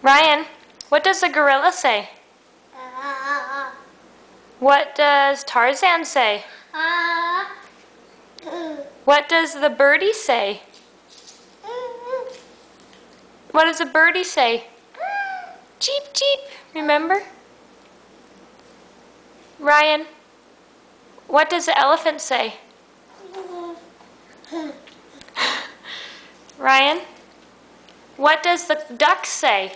Ryan, what does the gorilla say? What does Tarzan say? What does the birdie say? What does a birdie say? Cheep, cheep. Remember? Ryan, what does the elephant say? Ryan, what does the duck say?